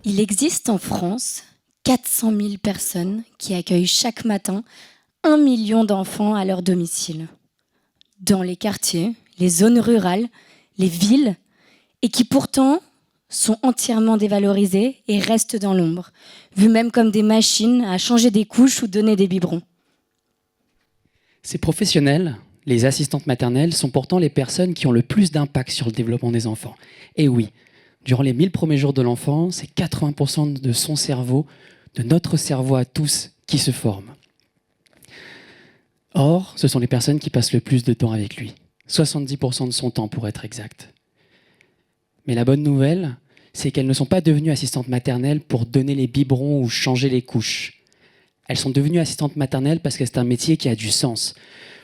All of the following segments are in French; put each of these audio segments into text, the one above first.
Il existe en France 400 000 personnes qui accueillent chaque matin 1 million d'enfants à leur domicile. Dans les quartiers, les zones rurales, les villes, et qui pourtant sont entièrement dévalorisés et restent dans l'ombre, vus même comme des machines à changer des couches ou donner des biberons. Ces professionnels, les assistantes maternelles, sont pourtant les personnes qui ont le plus d'impact sur le développement des enfants. Et oui, durant les 1000 premiers jours de l'enfant, c'est 80% de son cerveau, de notre cerveau à tous, qui se forme. Or, ce sont les personnes qui passent le plus de temps avec lui. 70% de son temps, pour être exact. Mais la bonne nouvelle, c'est qu'elles ne sont pas devenues assistantes maternelles pour donner les biberons ou changer les couches. Elles sont devenues assistantes maternelles parce que c'est un métier qui a du sens,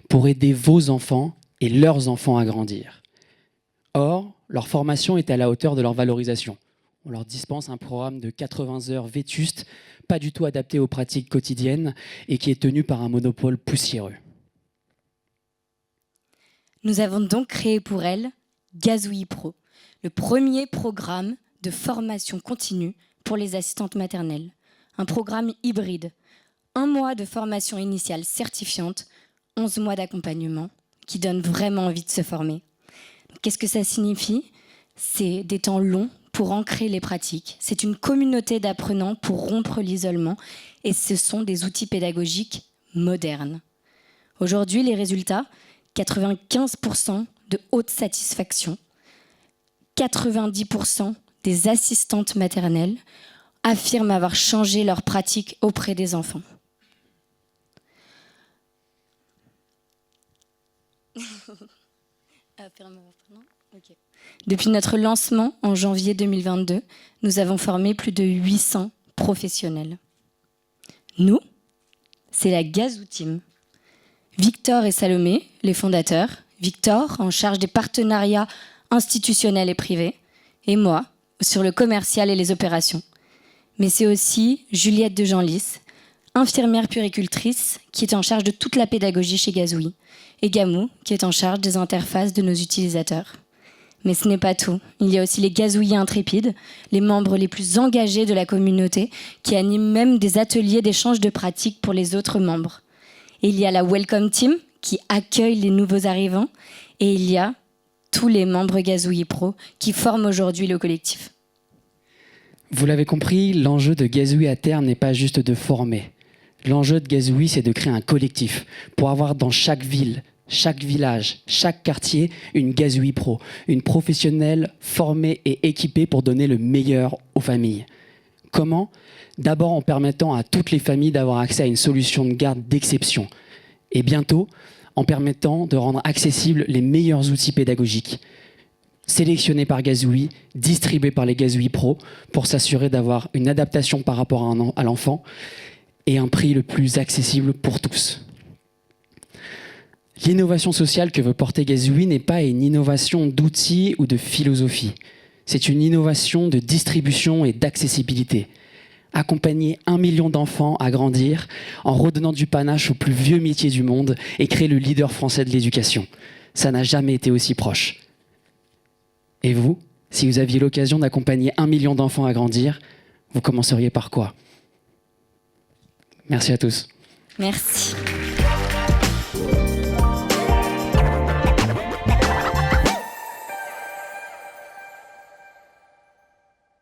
pour aider vos enfants et leurs enfants à grandir. Or, leur formation est à la hauteur de leur valorisation. On leur dispense un programme de 80 heures vétuste, pas du tout adapté aux pratiques quotidiennes et qui est tenu par un monopole poussiéreux. Nous avons donc créé pour elles Gazouille Pro, le premier programme de formation continue pour les assistantes maternelles. Un programme hybride, 1 mois de formation initiale certifiante, 11 mois d'accompagnement, qui donne vraiment envie de se former. Qu'est-ce que ça signifie? C'est des temps longs pour ancrer les pratiques. C'est une communauté d'apprenants pour rompre l'isolement et ce sont des outils pédagogiques modernes. Aujourd'hui, les résultats, 95% de haute satisfaction, 90% des assistantes maternelles affirment avoir changé leurs pratiques auprès des enfants. Depuis notre lancement en janvier 2022, nous avons formé plus de 800 professionnels. Nous, c'est la Gazou Team. Victor et Salomé, les fondateurs. Victor, en charge des partenariats institutionnels et privés. Et moi, sur le commercial et les opérations. Mais c'est aussi Juliette de Genlis, infirmière puéricultrice, qui est en charge de toute la pédagogie chez Gazouille. Et Gamou, qui est en charge des interfaces de nos utilisateurs. Mais ce n'est pas tout. Il y a aussi les gazouilliers intrépides, les membres les plus engagés de la communauté, qui animent même des ateliers d'échange de pratiques pour les autres membres. Et il y a la Welcome Team, qui accueille les nouveaux arrivants. Et il y a tous les membres Gazouille Pro, qui forment aujourd'hui le collectif. Vous l'avez compris, l'enjeu de Gazouille à terme n'est pas juste de former. L'enjeu de Gazouille, c'est de créer un collectif pour avoir dans chaque ville, chaque village, chaque quartier, une Gazouille Pro, une professionnelle formée et équipée pour donner le meilleur aux familles. Comment? D'abord en permettant à toutes les familles d'avoir accès à une solution de garde d'exception. Et bientôt, en permettant de rendre accessibles les meilleurs outils pédagogiques, sélectionnés par Gazouille, distribués par les Gazouille Pro, pour s'assurer d'avoir une adaptation par rapport à l'enfant et un prix le plus accessible pour tous. L'innovation sociale que veut porter Gazouille n'est pas une innovation d'outils ou de philosophie. C'est une innovation de distribution et d'accessibilité. Accompagner 1 million d'enfants à grandir en redonnant du panache aux plus vieux métiers du monde et créer le leader français de l'éducation. Ça n'a jamais été aussi proche. Et vous, si vous aviez l'occasion d'accompagner 1 million d'enfants à grandir, vous commenceriez par quoi? Merci à tous. Merci.